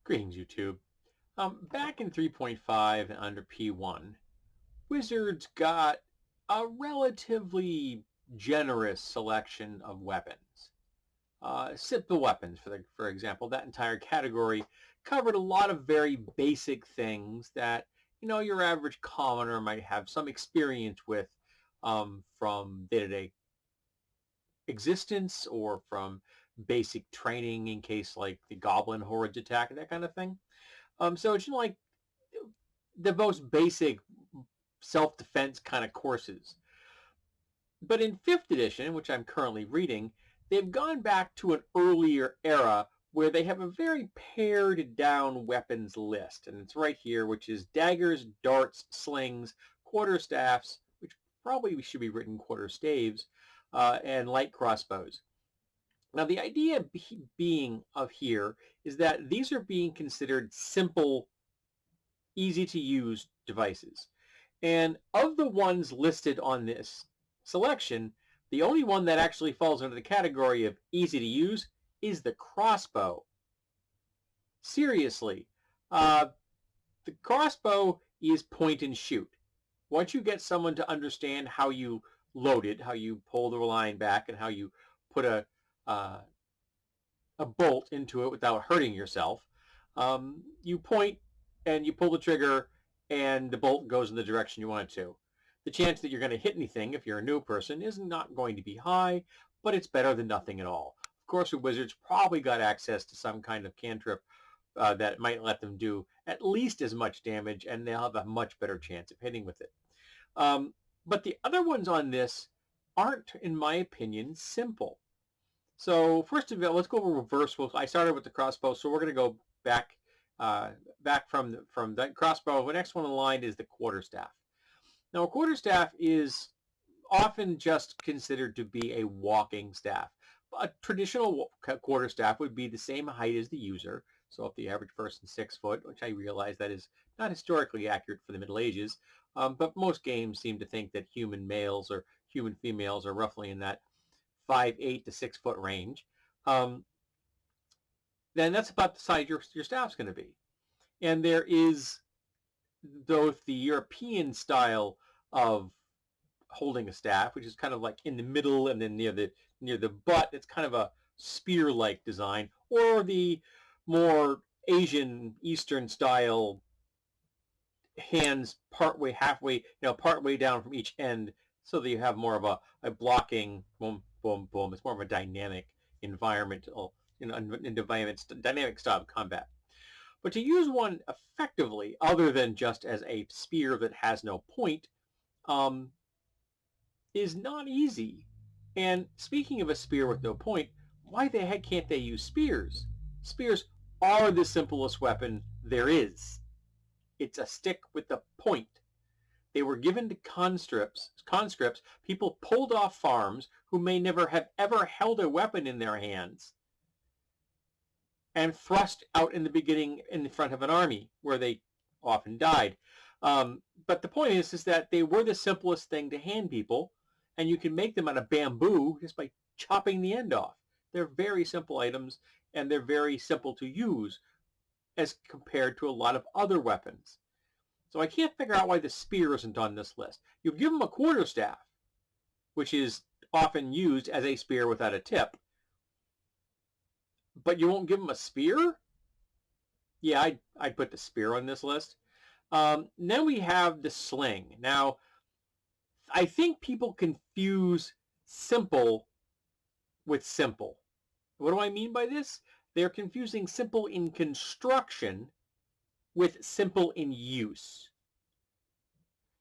Greetings, YouTube. Back in 3.5 and under P1, Wizards got a relatively generous selection of weapons. Simple weapons, for example, that entire category covered a lot of very basic things that your average commoner might have some experience with from day-to-day existence or from basic training in case like the goblin hordes attack and that kind of thing. So it's like the most basic self-defense kind of courses. But in 5th edition, which I'm currently reading, they've gone back to an earlier era where they have a very pared down weapons list. And it's right here, which is daggers, darts, slings, quarterstaffs, which probably should be written quarterstaves, and light crossbows. Now, the idea being of here is that these are being considered simple, easy to use devices. And of the ones listed on this selection, the only one that actually falls under the category of easy to use is the crossbow. Seriously, the crossbow is point and shoot. Once you get someone to understand how you load it, how you pull the line back, and how you put a bolt into it without hurting yourself, you point and you pull the trigger and the bolt goes in the direction you want it to. The chance that you're going to hit anything if you're a new person is not going to be high, but it's better than nothing at all. Of course, the wizards probably got access to some kind of cantrip that might let them do at least as much damage, and they'll have a much better chance of hitting with it. But the other ones on this aren't, in my opinion, simple. So first of all, let's go over reverse. I started with the crossbow, so we're going to go back from that crossbow. The next one in line is the quarterstaff. Now, a quarterstaff is often just considered to be a walking staff. A traditional quarterstaff would be the same height as the user. So if the average person's 6 foot, which I realize that is not historically accurate for the Middle Ages, but most games seem to think that human males or human females are roughly in that 5'8" to 6 foot range. Then that's about the size your staff's going to be. And there is both the European style of holding a staff, which is kind of like in the middle and then near the butt. It's kind of a spear-like design, or the more Asian Eastern style hands halfway, partway down from each end, so that you have more of a blocking boom, boom, boom. It's more of a dynamic environmental, dynamic style of combat. But to use one effectively, other than just as a spear that has no point, is not easy. And speaking of a spear with no point, why the heck can't they use spears? Spears are the simplest weapon there is. It's a stick with a point. They were given to conscripts, people pulled off farms who may never have ever held a weapon in their hands, and thrust out in the beginning in front of an army where they often died. But the point is that they were the simplest thing to hand people, and you can make them out of bamboo just by chopping the end off. They're very simple items, and they're very simple to use as compared to a lot of other weapons. So I can't figure out why the spear isn't on this list. You've given them a quarterstaff, which is often used as a spear without a tip, but you won't give them a spear? Yeah, I'd put the spear on this list. Then we have the sling. Now, I think people confuse simple with simple. What do I mean by this? They're confusing simple in construction with simple in use.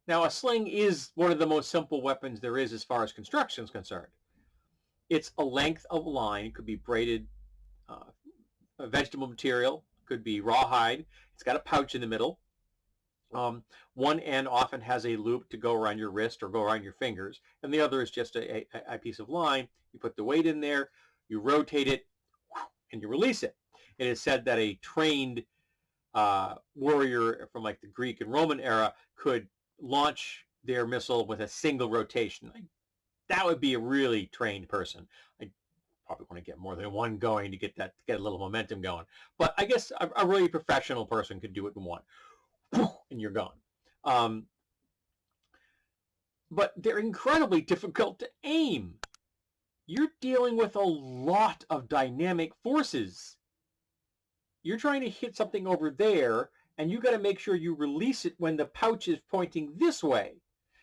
Now, a sling is one of the most simple weapons there is as far as construction is concerned. It's a length of line. It could be braided vegetable material, could be rawhide. It's got a pouch in the middle. One end often has a loop to go around your wrist or go around your fingers, and the other is just a piece of line. You put the weight in there, you rotate it, and you release it. It is said that a trained warrior from like the Greek and Roman era could launch their missile with a single rotation. That would be a really trained person. probably want to get more than one going to get a little momentum going. But I guess a really professional person could do it in one, and you're gone. But they're incredibly difficult to aim. You're dealing with a lot of dynamic forces. You're trying to hit something over there, and you got to make sure you release it when the pouch is pointing this way.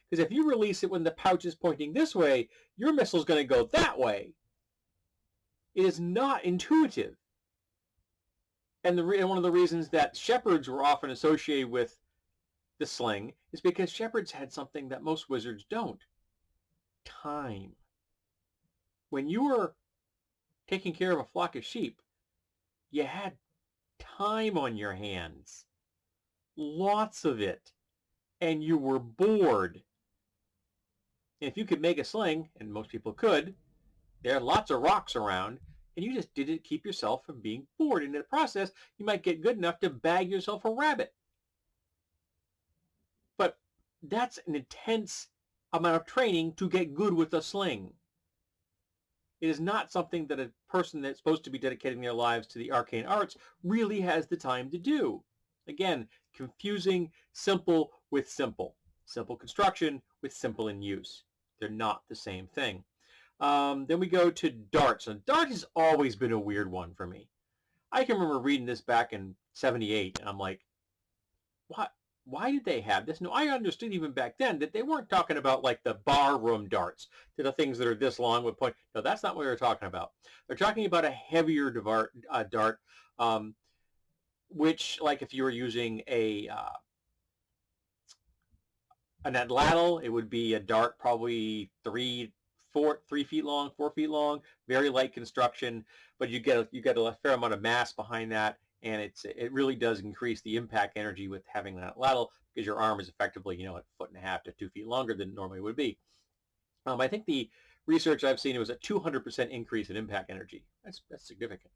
Because if you release it when the pouch is pointing this way, your missile's going to go that way. It is not intuitive. And one of the reasons that shepherds were often associated with the sling is because shepherds had something that most wizards don't. Time. When you were taking care of a flock of sheep, you had time on your hands. Lots of it. And you were bored. And if you could make a sling, and most people could, there are lots of rocks around, and you just didn't keep yourself from being bored. And in the process, you might get good enough to bag yourself a rabbit. But that's an intense amount of training to get good with a sling. It is not something that a person that's supposed to be dedicating their lives to the arcane arts really has the time to do. Again, confusing simple with simple. Simple construction with simple in use. They're not the same thing. Then we go to darts. And dart has always been a weird one for me. I can remember reading this back in '78, and I'm like, what? Why did they have this? No, I understood even back then that they weren't talking about like the bar room darts, the things that are this long with point. No, that's not what they're talking about. They're talking about a heavier dart, which, like if you were using an atlatl, it would be a dart probably 3 feet long, 4 feet long, very light construction, but you get a fair amount of mass behind that. And it really does increase the impact energy with having that atlatl, because your arm is effectively, a 1.5 to 2 feet longer than it normally would be. I think the research I've seen, it was a 200% increase in impact energy. That's significant.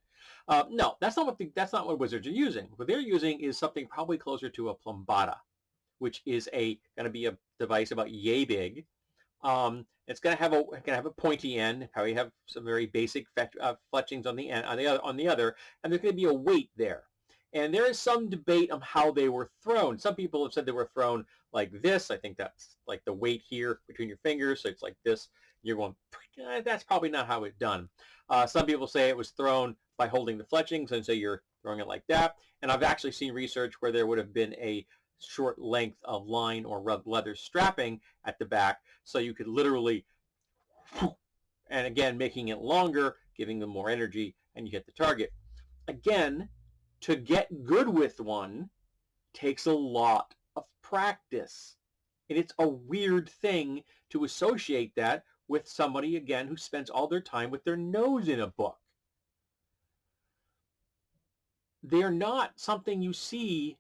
No, that's not what wizards are using. What they're using is something probably closer to a plumbata, which is going to be a device about yay big. It's going to have a pointy end. Probably have some very basic fletchings on the end, on the other, and there's going to be a weight there. And there is some debate on how they were thrown. Some people have said they were thrown like this. I think that's like the weight here between your fingers, so it's like this. You're going, that's probably not how it's done. Some people say it was thrown by holding the fletchings, and so you're throwing it like that. And I've actually seen research where there would have been a short length of line or leather strapping at the back, so you could literally, and again, making it longer, giving them more energy, and you hit the target. Again, to get good with one takes a lot of practice. And it's a weird thing to associate that with somebody, again, who spends all their time with their nose in a book. They're not something you see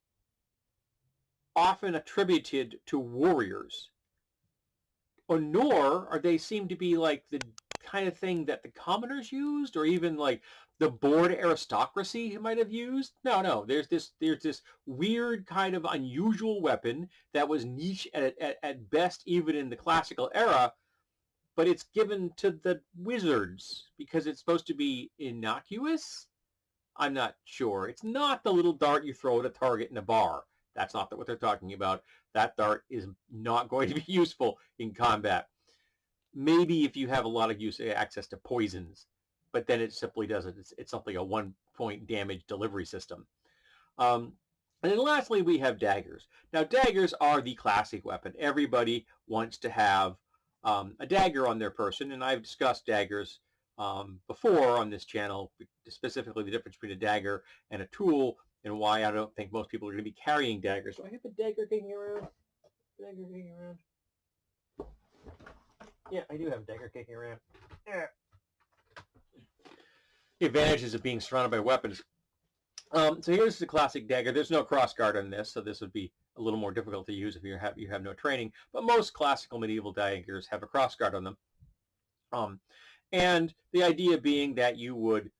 often attributed to warriors, or nor are they seem to be like the kind of thing that the commoners used, or even like the bored aristocracy might have used. No, there's this weird kind of unusual weapon that was niche at best, even in the classical era, but it's given to the wizards because it's supposed to be innocuous. I'm not sure. It's not the little dart you throw at a target in a bar. That's not what they're talking about. That dart is not going to be useful in combat. Maybe if you have a lot of access to poisons, but then it simply doesn't. It's simply a 1-point damage delivery system. And then lastly, we have daggers. Now, daggers are the classic weapon. Everybody wants to have a dagger on their person, and I've discussed daggers before on this channel, specifically the difference between a dagger and a tool, and why I don't think most people are going to be carrying daggers. Do I have a dagger kicking around? Yeah, I do have a dagger kicking around. Yeah. The advantages of being surrounded by weapons. So here's the classic dagger. There's no crossguard on this, so this would be a little more difficult to use if you have no training. But most classical medieval daggers have a crossguard on them. And the idea being that you would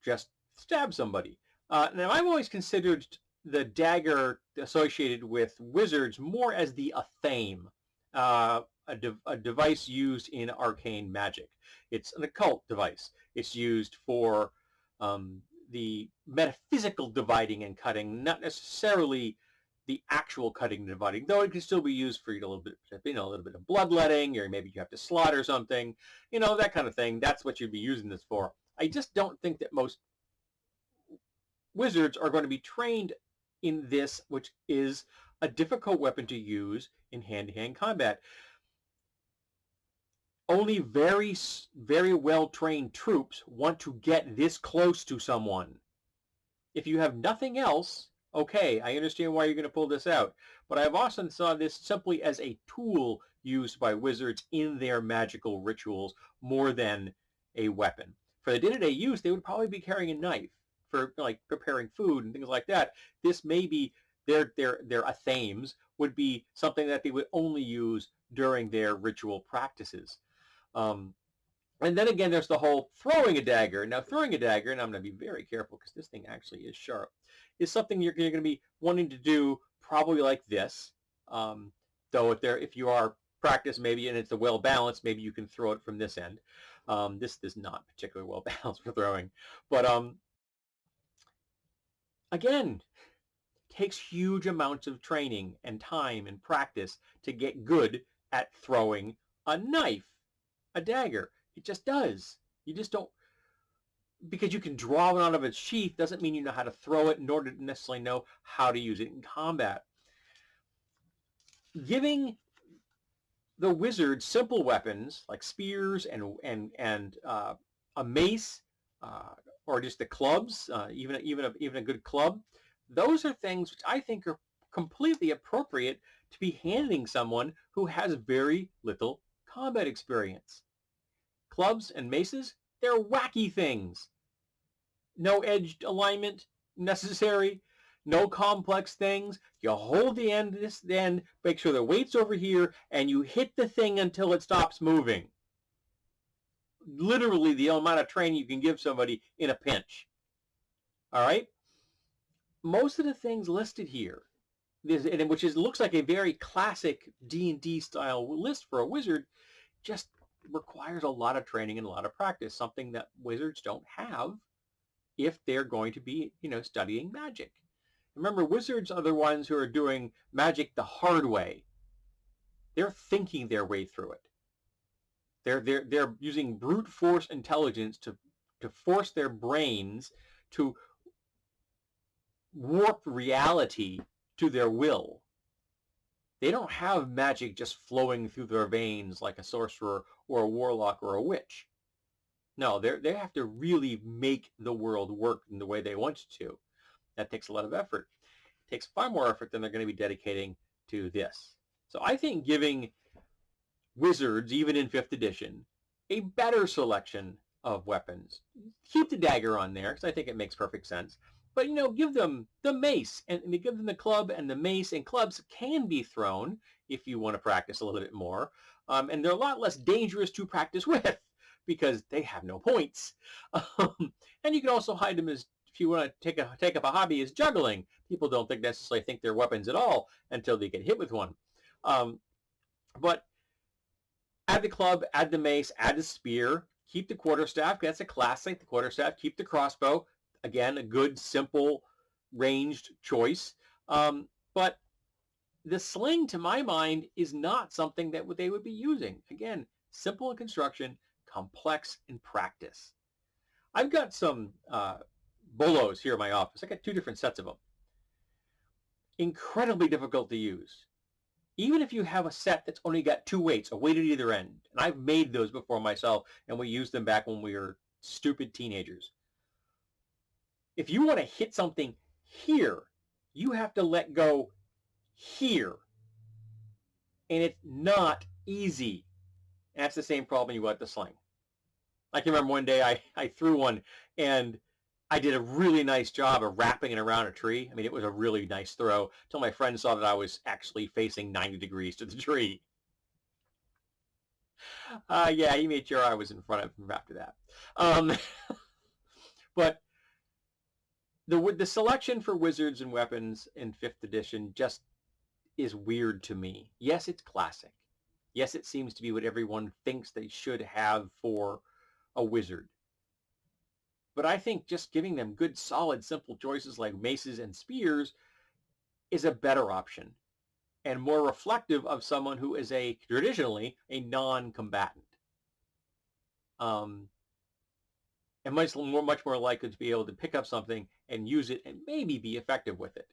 just stab somebody. Now, I've always considered the dagger associated with wizards more as the athame. a device used in arcane magic. It's an occult device. It's used for the metaphysical dividing and cutting, not necessarily the actual cutting and dividing, though it can still be used for a little bit, a little bit of bloodletting, or maybe you have to slaughter something, that kind of thing. That's what you'd be using this for. I just don't think that most wizards are going to be trained in this, which is a difficult weapon to use in hand-to-hand combat. Only very, very well-trained troops want to get this close to someone. If you have nothing else, okay, I understand why you're going to pull this out. But I've often saw this simply as a tool used by wizards in their magical rituals more than a weapon. For the day-to-day use, they would probably be carrying a knife for like preparing food and things like that. This may be their athames would be something that they would only use during their ritual practices. And then again, there's the whole throwing a dagger. Now, throwing a dagger, and I'm going to be very careful because this thing actually is sharp, is something you're going to be wanting to do probably like this. Though if you are practiced maybe and it's a well balanced, maybe you can throw it from this end. This is not particularly well balanced for throwing, but again, takes huge amounts of training and time and practice to get good at throwing a knife, a dagger. It just does. You just don't, because you can draw it out of its sheath doesn't mean you know how to throw it, nor to necessarily know how to use it in combat. Giving the wizard simple weapons like spears and a mace or just the clubs, even a good club, those are things which I think are completely appropriate to be handing someone who has very little combat experience. Clubs and maces, they're wacky things. No edged alignment necessary. No complex things. You hold the end of this end, make sure the weight's over here, and you hit the thing until it stops moving. Literally the amount of training you can give somebody in a pinch. All right? Most of the things listed here, which looks like a very classic D&D style list for a wizard, just requires a lot of training and a lot of practice, something that wizards don't have if they're going to be, studying magic. Remember, wizards are the ones who are doing magic the hard way. They're thinking their way through it. They're using brute force intelligence to force their brains to warp reality to their will. They don't have magic just flowing through their veins like a sorcerer or a warlock or a witch. No, they have to really make the world work in the way they want it to. That takes a lot of effort. It takes far more effort than they're going to be dedicating to this. So I think giving wizards, even in 5th edition, a better selection of weapons. Keep the dagger on there because I think it makes perfect sense. But, give them the mace and give them the club and the mace, and clubs can be thrown if you want to practice a little bit more. And they're a lot less dangerous to practice with because they have no points. And you can also hide them as, if you want to take up a hobby, as juggling. People don't necessarily think they're weapons at all until they get hit with one. But add the club, add the mace, add the spear, keep the quarterstaff. That's a classic, the quarterstaff. Keep the crossbow. Again, a good, simple, ranged choice. But the sling, to my mind, is not something that they would be using. Again, simple in construction, complex in practice. I've got some bolos here in my office. I got 2 different sets of them. Incredibly difficult to use. Even if you have a set that's only got 2 weights, a weight at either end. And I've made those before myself, and we used them back when we were stupid teenagers. If you want to hit something here, you have to let go here. And it's not easy. And that's the same problem you got with the sling. I can remember one day I threw one, and I did a really nice job of wrapping it around a tree. I mean, it was a really nice throw until my friend saw that I was actually facing 90 degrees to the tree. Yeah, he made sure I was in front of him after that. But the selection for wizards and weapons in 5th edition just is weird to me. Yes, it's classic. Yes, it seems to be what everyone thinks they should have for a wizard. But I think just giving them good, solid, simple choices like maces and spears is a better option and more reflective of someone who is traditionally a non-combatant. And much more likely to be able to pick up something and use it and maybe be effective with it.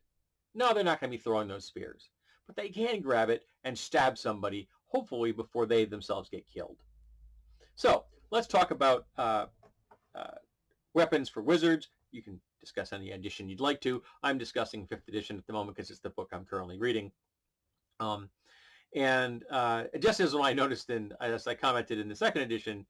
No, they're not going to be throwing those spears, but they can grab it and stab somebody, hopefully before they themselves get killed. So let's talk about uh, weapons for wizards. You can discuss any edition you'd like to. I'm discussing 5th edition at the moment because it's the book I'm currently reading. And just as I noticed, as I commented in the 2nd edition,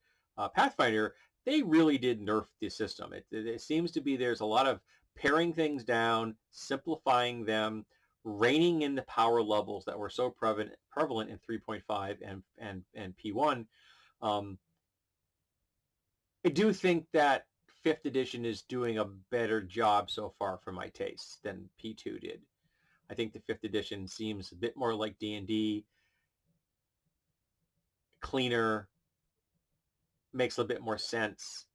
Pathfinder, they really did nerf the system. It seems to be there's a lot of paring things down, simplifying them, reining in the power levels that were so prevalent in 3.5 and P1. I do think that 5th edition is doing a better job so far for my tastes than P2 did. I think the 5th edition seems a bit more like D&D, cleaner, makes a bit more sense,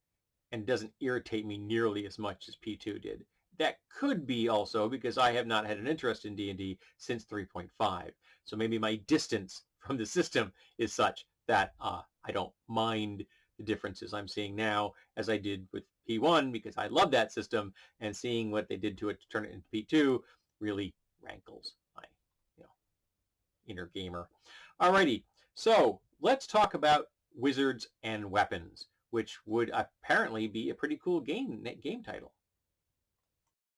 and doesn't irritate me nearly as much as P2 did. That could be also because I have not had an interest in D&D since 3.5. So maybe my distance from the system is such that I don't mind the differences I'm seeing now as I did with P1 because I love that system, and seeing what they did to it to turn it into P2 really rankles my inner gamer. Alrighty, so let's talk about wizards and weapons, which would apparently be a pretty cool game title.